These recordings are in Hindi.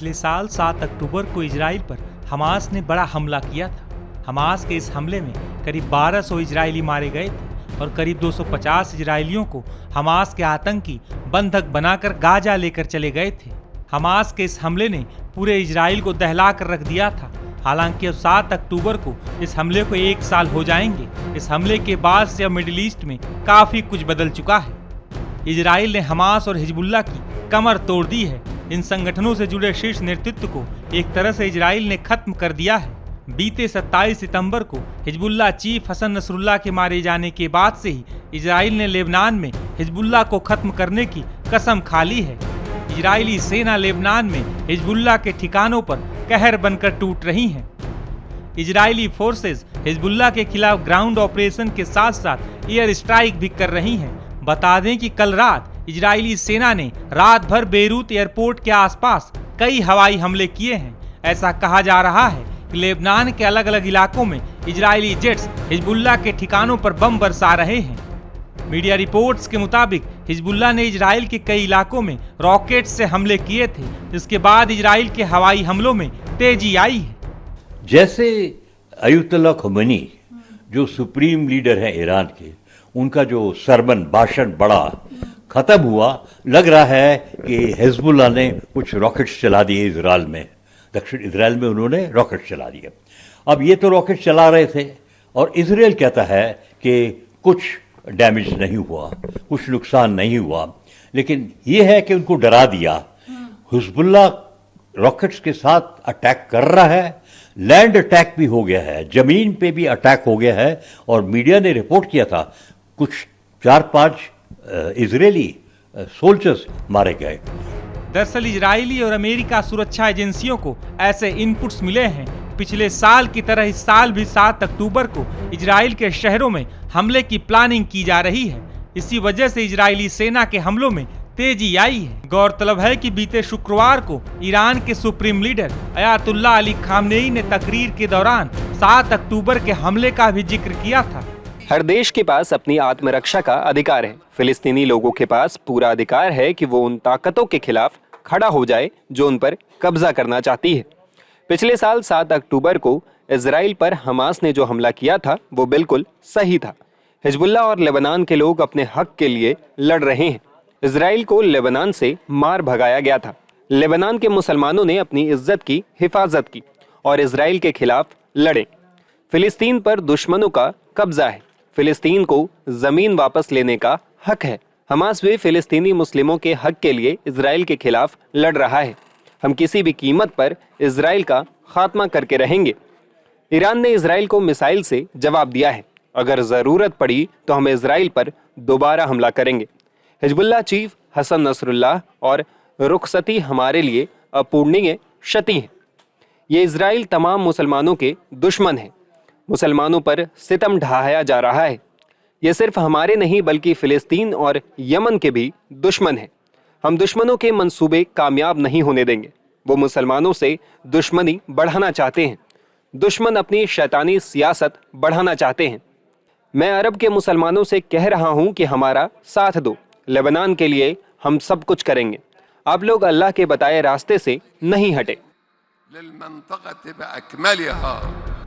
पिछले साल 7 अक्टूबर को इजराइल पर हमास ने बड़ा हमला किया था। हमास के इस हमले में करीब 1200 इजरायली मारे गए थे और करीब 250 इजरायलियों को हमास के आतंकी बंधक बनाकर गाजा लेकर चले गए थे। हमास के इस हमले ने पूरे इजराइल को दहला कर रख दिया था। हालांकि अब 7 अक्टूबर को इस हमले को 1 साल हो जाएंगे। इस हमले के बाद से अब मिडिल ईस्ट में काफी कुछ बदल चुका है। इजराइल ने हमास और हिजबुल्लाह की कमर तोड़ दी है। इन संगठनों से जुड़े शीर्ष नेतृत्व को एक तरह से इजराइल ने खत्म कर दिया है। बीते 27 सितंबर को हिजबुल्लाह चीफ हसन नसरुल्लाह के मारे जाने के बाद से ही इजराइल ने लेबनान में हिजबुल्लाह को खत्म करने की कसम खा ली है। इजरायली सेना लेबनान में हिजबुल्लाह के ठिकानों पर कहर बनकर टूट रही है। इजरायली फोर्सेस हिजबुल्लाह के खिलाफ ग्राउंड ऑपरेशन के साथ साथ एयर स्ट्राइक भी कर रही हैं। बता दें कि कल रात इजरायली सेना ने रात भर बेरूत एयरपोर्ट के आसपास कई हवाई हमले किए हैं। ऐसा कहा जा रहा है कि लेबनान के अलग अलग इलाकों में इजरायली जेट्स हिजबुल्लाह के ठिकानों पर बम बरसा रहे हैं। मीडिया रिपोर्ट्स के मुताबिक हिजबुल्लाह ने इजराइल के कई इलाकों में रॉकेट से हमले किए थे, जिसके बाद इजराइल के हवाई हमलों में तेजी आई है। जैसे अयतुल्लाह ख़ुमैनी जो सुप्रीम लीडर हैं ईरान के, उनका जो सरमन भाषण बड़ा खत्म हुआ, लग रहा है कि हिजबुल्लाह ने कुछ रॉकेट्स चला दिए इजराइल में, दक्षिण इजराइल में उन्होंने रॉकेट चला दिए। अब ये तो रॉकेट चला रहे थे और इजराइल कहता है कि कुछ डैमेज नहीं हुआ, कुछ नुकसान नहीं हुआ, लेकिन ये है कि उनको डरा दिया। हिजबुल्लाह रॉकेट्स के साथ अटैक कर रहा है, लैंड अटैक भी हो गया है, जमीन पे भी अटैक हो गया है और मीडिया ने रिपोर्ट किया था कुछ 4-5 इजरायली सोल्जर्स मारे गए। दरअसल इजरायली और अमेरिका सुरक्षा एजेंसियों को ऐसे इनपुट्स मिले हैं। पिछले साल की तरह इस साल भी 7 अक्टूबर को इजराइल के शहरों में हमले की प्लानिंग की जा रही है। इसी वजह से इजरायली सेना के हमलों में तेजी आई है। गौरतलब है कि बीते शुक्रवार को ईरान के supreme leader Ayatollah Ali Khamenei ने तकरीर के दौरान 7 अक्टूबर के हमले का भी जिक्र किया था। हर देश के पास अपनी आत्मरक्षा का अधिकार है। फिलिस्तीनी लोगों के पास पूरा अधिकार है कि वो उन ताकतों के खिलाफ खड़ा हो जाए जो उन पर कब्जा करना चाहती है। पिछले साल 7 अक्टूबर को इजराइल पर हमास ने जो हमला किया था वो बिल्कुल सही था। हिजबुल्लाह और लेबनान के लोग अपने हक के लिए लड़ रहे हैं। इजराइल को लेबनान से मार भगाया गया था। लेबनान के मुसलमानों ने अपनी इज्जत की हिफाजत की और इजराइल के खिलाफ लड़े। फिलिस्तीन पर दुश्मनों का कब्जा है। फिलिस्तीन को जमीन वापस लेने का हक है। हमास भी फिलिस्तीनी मुस्लिमों के हक के लिए इजराइल के खिलाफ लड़ रहा है। हम किसी भी कीमत पर इजराइल का खात्मा करके रहेंगे। ईरान ने इजराइल को मिसाइल से जवाब दिया है। अगर जरूरत पड़ी तो हम इजराइल पर दोबारा हमला करेंगे। हिजबुल्लाह चीफ हसन नसरुल्लाह और रुखसती हमारे लिए अपूर्णीय क्षति है। ये इजराइल तमाम मुसलमानों के दुश्मन है। मुसलमानों पर सितम ढाया जा रहा है। ये सिर्फ हमारे नहीं बल्कि फिलिस्तीन और यमन के भी दुश्मन है। हम दुश्मनों के मंसूबे कामयाब नहीं होने देंगे। वो मुसलमानों से दुश्मनी बढ़ाना चाहते हैं। दुश्मन अपनी शैतानी सियासत बढ़ाना चाहते हैं। मैं अरब के मुसलमानों से कह रहा हूं कि हमारा साथ दो। लेबनान के लिए हम सब कुछ करेंगे। आप लोग अल्लाह के बताए रास्ते से नहीं हटे।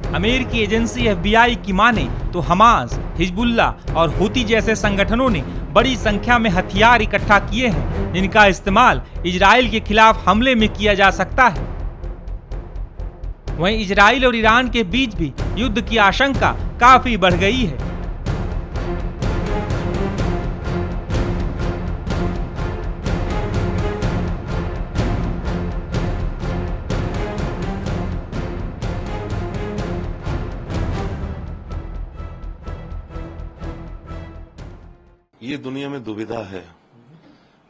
अमेरिकी एजेंसी FBI की माने तो हमास, हिजबुल्लाह और हुती जैसे संगठनों ने बड़ी संख्या में हथियार इकट्ठा किए हैं, जिनका इस्तेमाल इजराइल के खिलाफ हमले में किया जा सकता है। वहीं इजराइल और ईरान के बीच भी युद्ध की आशंका काफी बढ़ गई है। ये दुनिया में दुविधा है।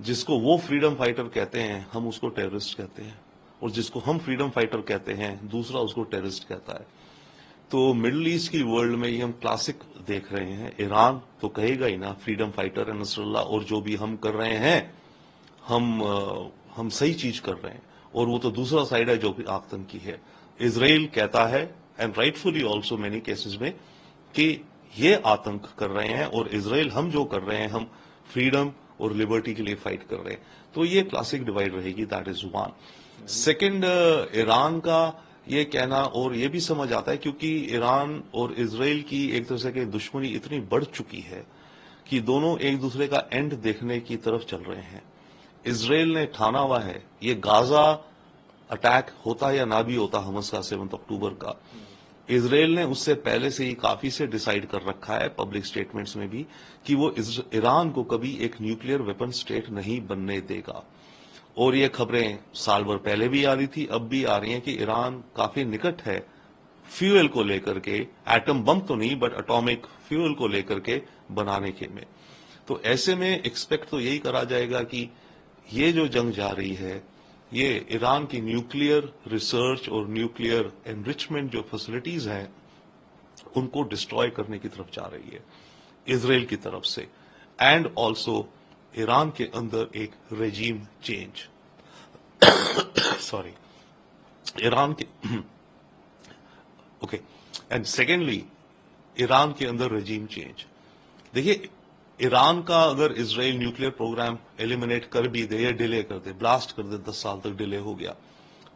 जिसको वो फ्रीडम फाइटर कहते हैं हम उसको टेररिस्ट कहते हैं, और जिसको हम फ्रीडम फाइटर कहते हैं दूसरा उसको टेररिस्ट कहता है। तो मिडिल ईस्ट की वर्ल्ड में ये हम क्लासिक देख रहे हैं। ईरान तो कहेगा ही ना फ्रीडम फाइटर है नसरुल्लाह, और जो भी हम कर रहे हैं हम सही चीज कर रहे हैं, और वो तो दूसरा साइड है जो कि आतंकी है। इजराइल कहता है and rightfully also many cases में कि ये आतंक कर रहे हैं, और इजराइल हम जो कर रहे हैं हम फ्रीडम और लिबर्टी के लिए फाइट कर रहे हैं। तो ये क्लासिक डिवाइड रहेगी, that is one. Second, Iran का ये कहना और ये भी समझ आता है क्योंकि ईरान और इजराइल की एक दूसरे की दुश्मनी इतनी बढ़ चुकी है कि दोनों एक दूसरे का एंड देखने की तरफ चल रहे हैं। इजराइल ने ठाना हुआ है ये गाजा अटैक होता या ना भी होता हमस का 7 अक्टूबर का, इजराइल ने उससे पहले से ही काफी से डिसाइड कर रखा है पब्लिक स्टेटमेंट्स में भी कि वो ईरान को कभी एक न्यूक्लियर वेपन स्टेट नहीं बनने देगा। और ये खबरें साल भर पहले भी आ रही थी, अब भी आ रही हैं कि ईरान काफी निकट है फ्यूल को लेकर के, एटम बम तो नहीं बट एटॉमिक फ्यूल को लेकर के बनाने के में। तो ऐसे में एक्सपेक्ट तो यही करा जाएगा कि ये जो जंग जा रही है ये ईरान की न्यूक्लियर रिसर्च और न्यूक्लियर एनरिचमेंट जो फैसिलिटीज हैं उनको डिस्ट्रॉय करने की तरफ जा रही है इजराइल की तरफ से। एंड ऑल्सो ईरान के अंदर एक रेजीम चेंज सॉरी ईरान के ओके एंड सेकेंडली ईरान के अंदर रेजीम चेंज। देखिए ईरान का अगर इजराइल न्यूक्लियर प्रोग्राम एलिमिनेट कर भी दे या डिले कर दे, ब्लास्ट कर दे, 10 साल तक डिले हो गया,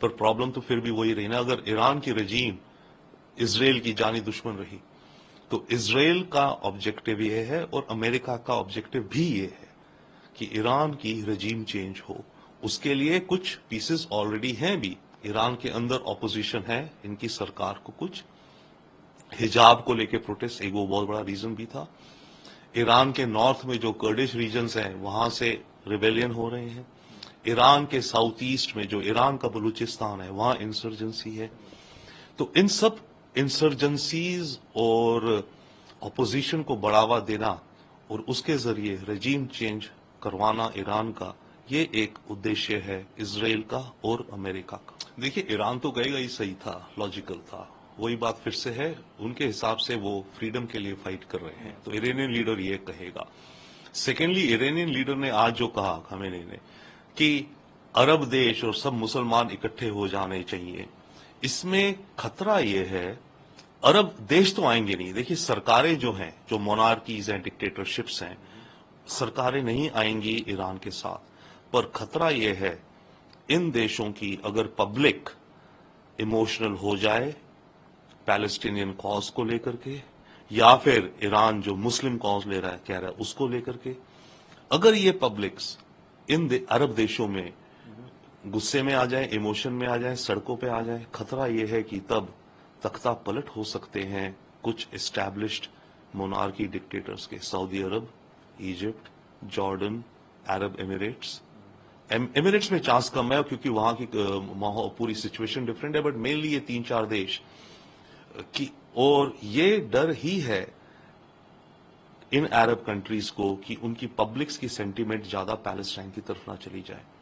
पर प्रॉब्लम तो फिर भी वही रही ना। अगर ईरान की रेजीम इजराइल की जानी दुश्मन रही तो इजराइल का ऑब्जेक्टिव ये है और अमेरिका का ऑब्जेक्टिव भी ये है कि ईरान की रेजीम चेंज हो। उसके लिए कुछ पीसेस ऑलरेडी हैं भी, ईरान के अंदर ऑपोजिशन है इनकी सरकार को, कुछ हिजाब को लेके प्रोटेस्ट एक वो बहुत बड़ा रीजन भी था। ईरान के नॉर्थ में जो कर्डिश रीजन्स हैं वहां से रिबेलियन हो रहे हैं। ईरान के साउथ ईस्ट में जो ईरान का बलूचिस्तान है वहां इंसर्जेंसी है। तो इन सब इंसर्जेंसीज और ऑपोजिशन को बढ़ावा देना और उसके जरिए रेजीम चेंज करवाना ईरान का, ये एक उद्देश्य है इजराइल का और अमेरिका का। देखिए ईरान तो गएगा ही सही था, लॉजिकल था, वही बात फिर से है, उनके हिसाब से वो फ्रीडम के लिए फाइट कर रहे हैं तो इरानियन लीडर ये कहेगा। सेकेंडली इरानियन लीडर ने आज जो कहा खमेनी ने कि अरब देश और सब मुसलमान इकट्ठे हो जाने चाहिए, इसमें खतरा ये है अरब देश तो आएंगे नहीं। देखिए सरकारें जो हैं, जो मोनार्कीज हैं, डिक्टेटरशिप्स हैं, सरकारें नहीं आएंगी ईरान के साथ, पर खतरा यह है इन देशों की अगर पब्लिक इमोशनल हो जाए पैलेस्टीनियन कॉज को लेकर के, या फिर ईरान जो मुस्लिम कॉज ले रहा है कह रहा है उसको लेकर के, अगर ये पब्लिक्स इन अरब देशों में गुस्से में आ जाए, इमोशन में आ जाए, सड़कों पे आ जाए, खतरा यह है कि तब तख्ता पलट हो सकते हैं कुछ एस्टैब्लिश्ड मोनार्की डिक्टेटर्स के, Saudi Arab, Egypt, Jordan, Arab Emirates. Emirates में चांस कम है क्योंकि वहां की पूरी सिचुएशन डिफरेंट है, बट मेनली ये 3-4 देश की, और ये डर ही है इन अरब कंट्रीज को कि उनकी पब्लिक्स की सेंटीमेंट ज्यादा पैलेस्टाइन की तरफ ना चली जाए।